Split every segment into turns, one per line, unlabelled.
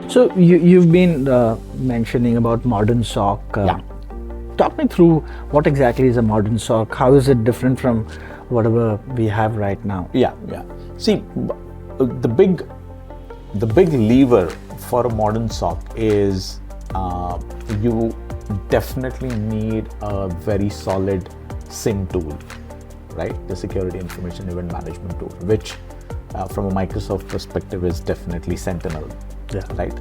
So you've been mentioning about modern SOC. Talk me through what exactly is a modern SOC. How is it different from whatever we have right now?
Yeah. See, the big lever for a modern SOC is you definitely need a very solid SIEM tool, right? The Security Information Event Management tool, which from a Microsoft perspective is definitely Sentinel, right?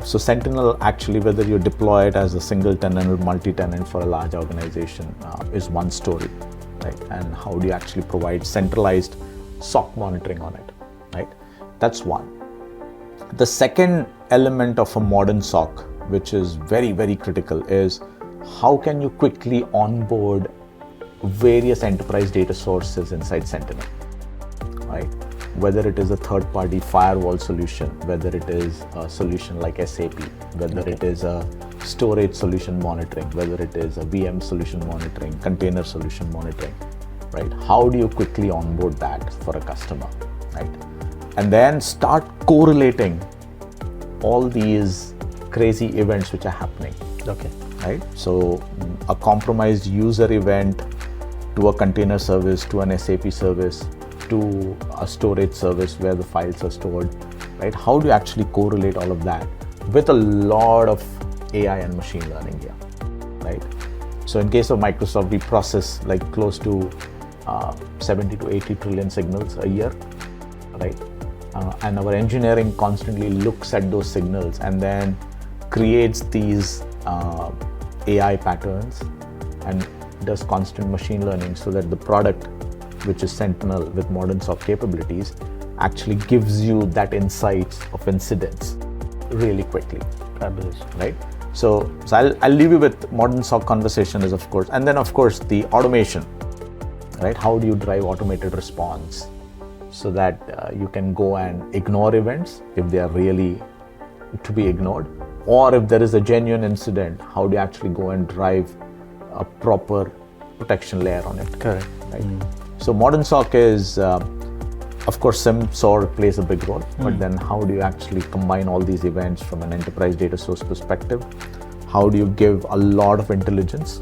So Sentinel, actually, whether you deploy it as a single tenant or multi-tenant for a large organization is one story, right? And how do you actually provide centralized SOC monitoring on it, right? That's one. The second element of a modern SOC, which is very, very critical, is how can you quickly onboard various enterprise data sources inside Sentinel, right? Whether it is a third-party firewall solution, whether it is a solution like SAP, whether it is a storage solution monitoring, whether it is a VM solution monitoring, container solution monitoring, right? How do you quickly onboard that for a customer, right? And then start correlating all these crazy events which are happening, right? So a compromised user event to a container service, to an SAP service, to a storage service where the files are stored, right? How do you actually correlate all of that with a lot of AI and machine learning here, right? So in case of Microsoft, we process like close to 70 to 80 trillion signals a year, right? And our engineering constantly looks at those signals and then creates these AI patterns and does constant machine learning so that the product, which is Sentinel with modern SOC capabilities, actually gives you that insights of incidents really quickly.
Fabulous.
Right? So I'll leave you with modern SOC conversation is, of course, and then of course the automation, right? How do you drive automated response so that you can go and ignore events if they are really to be ignored, or if there is a genuine incident, how do you actually go and drive a proper protection layer on it?
Correct.
Right? So modern SOC is, of course, SIEM SOC plays a big role, but then how do you actually combine all these events from an enterprise data source perspective? How do you give a lot of intelligence,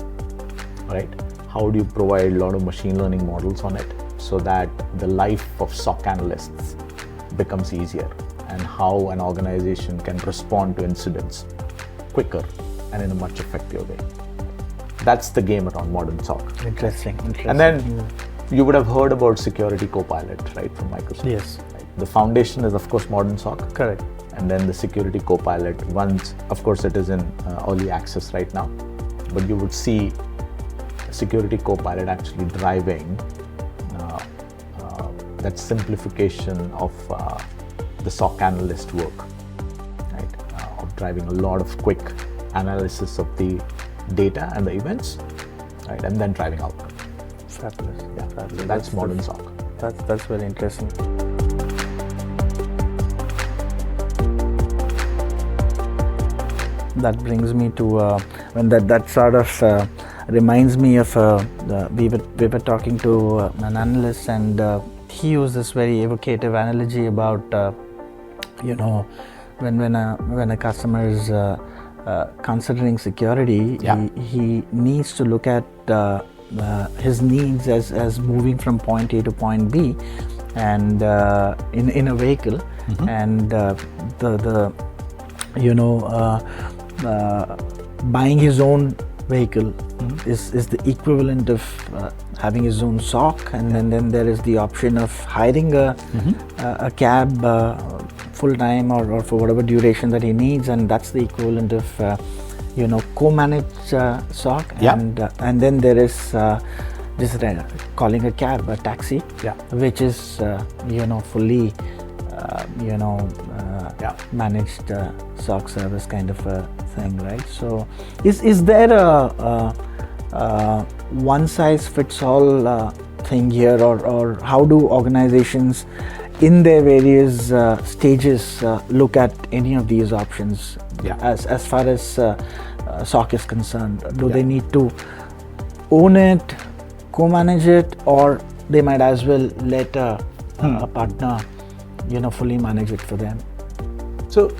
right? How do you provide a lot of machine learning models on it so that the life of SOC analysts becomes easier, and how an organization can respond to incidents quicker and in a much effective way? That's the game around modern SOC.
Interesting.
And then you would have heard about Security Copilot, right, from Microsoft.
Yes.
Right? The foundation is, of course, modern SOC.
Correct.
And then the Security Copilot, once, of course, it is in early access right now, but you would see Security Copilot actually driving that simplification of the SOC analyst work, right? Of driving a lot of quick analysis of the data and the events, right? And then driving outcome.
Fabulous.
Yeah,
Fabulous.
that's modern SOC.
That's very interesting. That brings me to when that sort of reminds me of we were talking to an analyst, and he used this very evocative analogy about when a customer is considering security, he needs to look at his needs as moving from point A to point B, and in a vehicle, and buying his own vehicle is the equivalent of having his own SOC, and then there is the option of hiring a cab full-time or for whatever duration that he needs, and that's the equivalent of co-managed SOC, and then there is just calling a cab, a taxi, which is fully managed SOC service kind of a thing, right? So is there a one-size-fits-all thing here, or how do organizations in their various stages look at any of these options as far as SOC is concerned? Do they need to own it, co-manage it, or they might as well let a partner fully manage it for them?
So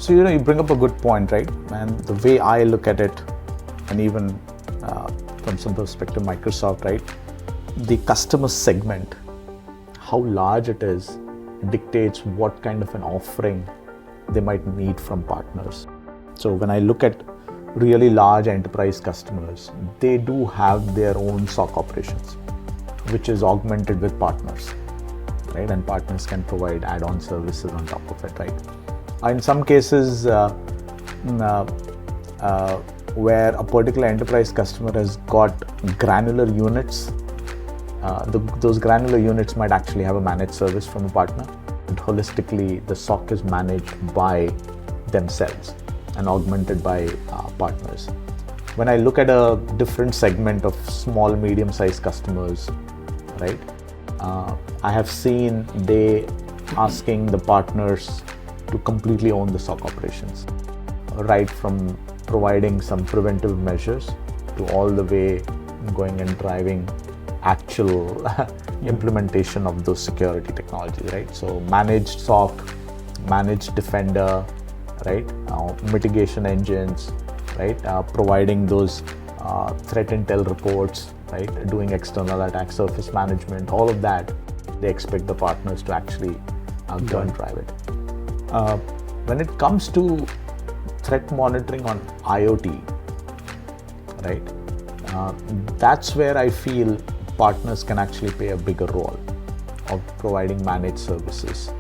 you bring up a good point, right? And the way I look at it, and even from some perspective, Microsoft, right? The customer segment, how large it is, dictates what kind of an offering they might need from partners. So when I look at really large enterprise customers, they do have their own SOC operations, which is augmented with partners, right? And partners can provide add-on services on top of it, right? In some cases, where a particular enterprise customer has got granular units, those granular units might actually have a managed service from a partner, and holistically the SOC is managed by themselves and augmented by partners. When I look at a different segment of small, medium-sized customers, right, I have seen they asking the partners to completely own the SOC operations, right from providing some preventive measures to all the way going and driving actual implementation of those security technologies, right? So managed SOC, managed Defender, right? Mitigation engines, right? Providing those threat intel reports, right? Doing external attack surface management, all of that, they expect the partners to actually go and drive it. When it comes to threat monitoring on IoT, right? That's where I feel partners can actually play a bigger role of providing managed services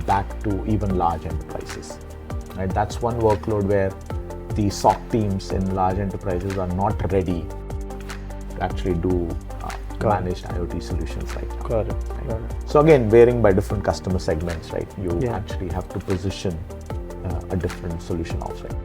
back to even large enterprises. Right? That's one workload where the SOC teams in large enterprises are not ready to actually do managed IoT solutions right now.
Got it.
Right?
Got it.
So again, varying by different customer segments, right? You actually have to position a different solution offering.